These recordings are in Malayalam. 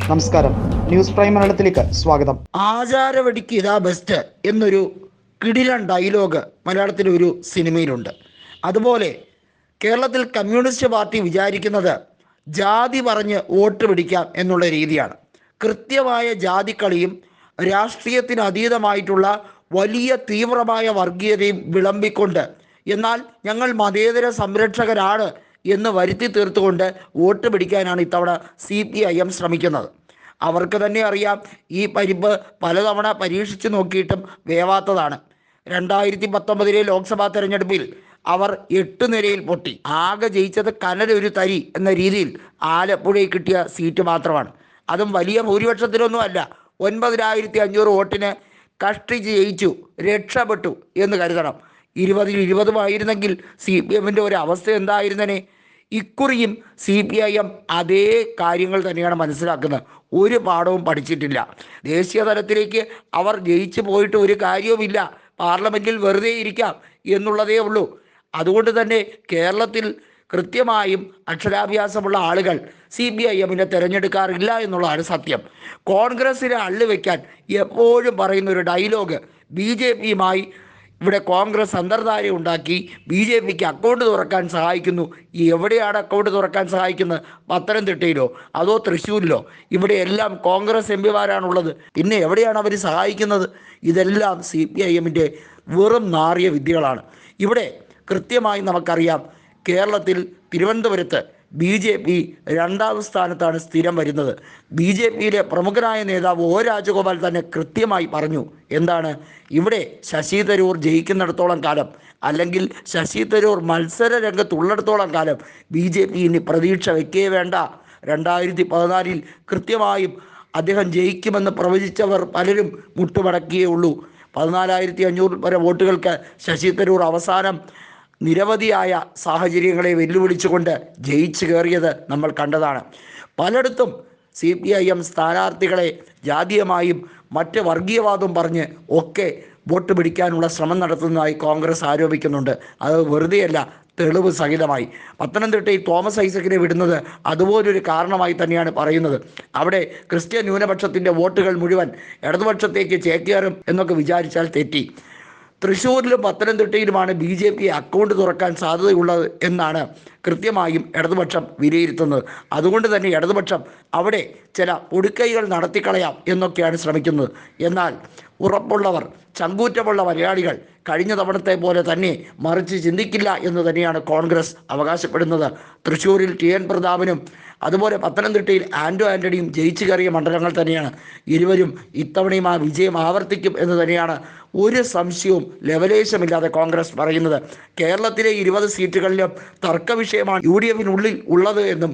നമസ്കാരം, ന്യൂസ് പ്രൈം മലയാളത്തിലേക്ക് സ്വാഗതം. ആചാരവെടിക്ക് ഇതാ ബെസ്റ്റ് എന്നൊരു കിടിലൻ ഡയലോഗ് മലയാളത്തിലെ ഒരു സിനിമയിലുണ്ട്. അതുപോലെ കേരളത്തിൽ കമ്മ്യൂണിസ്റ്റ് പാർട്ടി വിചാരിക്കുന്നത് ജാതി പറഞ്ഞ് വോട്ട് പിടിക്കാം എന്നുള്ള രീതിയാണ്. കൃത്യമായ ജാതിക്കളിയും രാഷ്ട്രീയത്തിന് അതീതമായിട്ടുള്ള വലിയ തീവ്രമായ വർഗീയതയും വിളമ്പിക്കൊണ്ട്, എന്നാൽ ഞങ്ങൾ മതേതര സംരക്ഷകരാണ് എന്ന് വരുത്തി തീർത്തുകൊണ്ട് വോട്ട് പിടിക്കാനാണ് ഇത്തവണ CPIM ശ്രമിക്കുന്നത്. അവർക്ക് തന്നെ അറിയാം ഈ പരിപ്പ് പലതവണ പരീക്ഷിച്ചു നോക്കിയിട്ടും വേവാത്തതാണ്. 2019 ലോക്സഭാ തെരഞ്ഞെടുപ്പിൽ അവർ 8 നിരയിൽ പൊട്ടി. ആകെ ജയിച്ചത് കനലൊരു തരി എന്ന രീതിയിൽ ആലപ്പുഴയിൽ കിട്ടിയ സീറ്റ് മാത്രമാണ്. അതും വലിയ ഭൂരിപക്ഷത്തിലൊന്നുമല്ല. 9500 വോട്ടിന് കഷ്ടിച്ച് ജയിച്ചു, രക്ഷപ്പെട്ടു എന്ന് കരുതണം. 20-20 ആയിരുന്നെങ്കിൽ CPMൻ്റെ ഒരു അവസ്ഥ എന്തായിരുന്നനെ? ഇക്കുറിയും CPIM അതേ കാര്യങ്ങൾ തന്നെയാണ് മനസ്സിലാക്കുന്നത്. ഒരു പാഠവും പഠിച്ചിട്ടില്ല. ദേശീയ തലത്തിലേക്ക് അവർ ജയിച്ചു പോയിട്ട് ഒരു കാര്യവുമില്ല. പാർലമെൻറ്റിൽ വെറുതെ ഇരിക്കാം എന്നുള്ളതേ ഉള്ളൂ. അതുകൊണ്ട് തന്നെ കേരളത്തിൽ കൃത്യമായും അക്ഷരാഭ്യാസമുള്ള ആളുകൾ CPIMനെ തിരഞ്ഞെടുക്കാറില്ല എന്നുള്ളതാണ് സത്യം. കോൺഗ്രസ്സിനെ അള്ളുവെക്കാൻ എപ്പോഴും പറയുന്നൊരു ഡയലോഗ്, BJPയുമായി ഇവിടെ കോൺഗ്രസ് അന്തർധാര ഉണ്ടാക്കി BJPക്ക് അക്കൗണ്ട് തുറക്കാൻ സഹായിക്കുന്നു. എവിടെയാണ് അക്കൗണ്ട് തുറക്കാൻ സഹായിക്കുന്നത്? പത്തനംതിട്ടയിലോ അതോ തൃശ്ശൂരിലോ? ഇവിടെയെല്ലാം കോൺഗ്രസ് MPമാരാണുള്ളത്. പിന്നെ എവിടെയാണ് അവർ സഹായിക്കുന്നത്? ഇതെല്ലാം CPIMൻ്റെ വെറും നാറിയ വിദ്യകളാണ്. ഇവിടെ കൃത്യമായി നമുക്കറിയാം, കേരളത്തിൽ തിരുവനന്തപുരത്ത് BJP 2ാം സ്ഥാനത്താണ് സ്ഥിരം വരുന്നത്. BJPയിലെ പ്രമുഖനായ നേതാവ് O രാജഗോപാൽ തന്നെ കൃത്യമായി പറഞ്ഞു, എന്താണ്, ഇവിടെ ശശി തരൂർ ജയിക്കുന്നിടത്തോളം കാലം, അല്ലെങ്കിൽ ശശി തരൂർ മത്സര രംഗത്തുള്ളിടത്തോളം കാലം BJP ഇനി പ്രതീക്ഷ വയ്ക്കേ വേണ്ട. 2014 കൃത്യമായും അദ്ദേഹം ജയിക്കുമെന്ന് പ്രവചിച്ചവർ പലരും മുട്ടുമടക്കിയേ ഉള്ളൂ. 14,500 വരെ വോട്ടുകൾക്ക് ശശി തരൂർ അവസാനം നിരവധിയായ സാഹചര്യങ്ങളെ വെല്ലുവിളിച്ചുകൊണ്ട് ജയിച്ചു കയറിയത് നമ്മൾ കണ്ടതാണ്. പലയിടത്തും CPIM സ്ഥാനാർത്ഥികളെ ജാതീയമായും മറ്റ് വർഗീയവാദവും പറഞ്ഞ് ഒക്കെ വോട്ട് പിടിക്കാനുള്ള ശ്രമം നടത്തുന്നതായി കോൺഗ്രസ് ആരോപിക്കുന്നുണ്ട്. അത് വെറുതെയല്ല, തെളിവ് സഹിതമായി. പത്തനംതിട്ടയിൽ തോമസ് ഐസക്കിനെ വിടുന്നത് അതുപോലൊരു കാരണമായി തന്നെയാണ് പറയുന്നത്. അവിടെ ക്രിസ്ത്യൻ ന്യൂനപക്ഷത്തിൻ്റെ വോട്ടുകൾ മുഴുവൻ ഇടതുപക്ഷത്തേക്ക് ചേക്കേറും എന്നൊക്കെ വിചാരിച്ചാൽ തെറ്റി. തൃശ്ശൂരിലും പത്തനംതിട്ടയിലുമാണ് BJP അക്കൗണ്ട് തുറക്കാൻ സാധ്യതയുള്ളത് എന്നാണ് കൃത്യമായും ഇടതുപക്ഷം വിലയിരുത്തുന്നത്. അതുകൊണ്ട് തന്നെ ഇടതുപക്ഷം അവിടെ ചില പൊടിക്കൈകൾ നടത്തിക്കളയാം എന്നൊക്കെയാണ് ശ്രമിക്കുന്നത്. എന്നാൽ ഉറപ്പുള്ളവർ, ചങ്കൂറ്റമുള്ള മലയാളികൾ കഴിഞ്ഞ തവണത്തെ പോലെ തന്നെ മറിച്ച് ചിന്തിക്കില്ല എന്ന് തന്നെയാണ് കോൺഗ്രസ് അവകാശപ്പെടുന്നത്. തൃശ്ശൂരിൽ TN പ്രതാപനും അതുപോലെ പത്തനംതിട്ടയിൽ ആൻ്റണിയും ജയിച്ചു കയറിയ മണ്ഡലങ്ങൾ തന്നെയാണ്. ഇരുവരും ഇത്തവണയും ആ വിജയം ആവർത്തിക്കും എന്ന് തന്നെയാണ് ഒരു സംശയവും ലവലേശമില്ലാതെ കോൺഗ്രസ് പറയുന്നത്. കേരളത്തിലെ 20 സീറ്റുകളിലും തർക്ക വിഷയമാണ് UDFിനുള്ളിൽ ഉള്ളത് എന്നും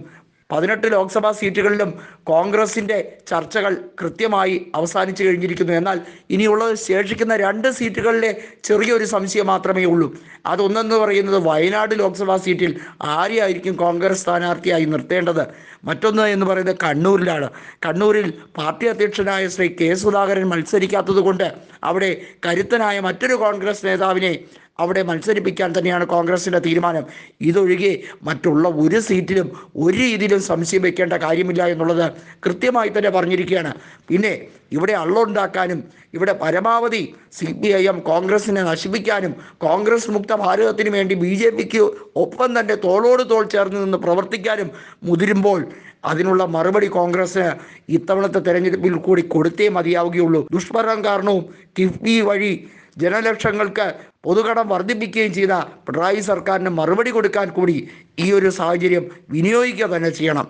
18 ലോക്സഭാ സീറ്റുകളിലും കോൺഗ്രസിൻ്റെ ചർച്ചകൾ കൃത്യമായി അവസാനിച്ചു കഴിഞ്ഞിരിക്കുന്നു. എന്നാൽ ഇനിയുള്ളത് ശേഷിക്കുന്ന 2 സീറ്റുകളിലെ ചെറിയൊരു സംശയം മാത്രമേ ഉള്ളൂ. അതൊന്നെന്ന് പറയുന്നത് വയനാട് ലോക്സഭാ സീറ്റിൽ ആരെയായിരിക്കും കോൺഗ്രസ് സ്ഥാനാർത്ഥിയായി നിർത്തേണ്ടത്. മറ്റൊന്ന് എന്ന് പറയുന്നത് കണ്ണൂരിലാണ്. കണ്ണൂരിൽ പാർട്ടി അധ്യക്ഷനായ ശ്രീ K സുധാകരൻ മത്സരിക്കാത്തത് കൊണ്ട് അവിടെ കരുത്തനായ മറ്റൊരു കോൺഗ്രസ് നേതാവിനെ അവിടെ മത്സരിപ്പിക്കാൻ തന്നെയാണ് കോൺഗ്രസിൻ്റെ തീരുമാനം. ഇതൊഴികെ മറ്റുള്ള ഒരു സീറ്റിലും ഒരു രീതിയിലും സംശയം വയ്ക്കേണ്ട കാര്യമില്ല എന്നുള്ളത് കൃത്യമായി തന്നെ പറഞ്ഞിരിക്കുകയാണ്. പിന്നെ ഇവിടെ അള്ളുണ്ടാക്കാനും ഇവിടെ പരമാവധി CPIM കോൺഗ്രസിനെ നശിപ്പിക്കാനും കോൺഗ്രസ് മുക്ത ഭാരതത്തിന് വേണ്ടി BJPക്ക് ഒപ്പം തന്നെ തോളോട് തോൾ ചേർന്ന് നിന്ന് പ്രവർത്തിക്കാനും മുതിരുമ്പോൾ അതിനുള്ള മറുപടി കോൺഗ്രസ് ഇത്തവണത്തെ തെരഞ്ഞെടുപ്പിൽ കൂടി കൊടുത്തേ മതിയാവുകയുള്ളൂ. ദുഷ്ഭരണം കാരണവും കിഫ്ബി വഴി ജനലക്ഷങ്ങൾക്ക് പൊതുകടം വർദ്ധിപ്പിക്കുകയും ചെയ്ത പിണറായി സർക്കാരിന് മറുപടി കൊടുക്കാൻ കൂടി ഈ ഒരു സാഹചര്യം വിനിയോഗിക്കുക തന്നെ ചെയ്യണം.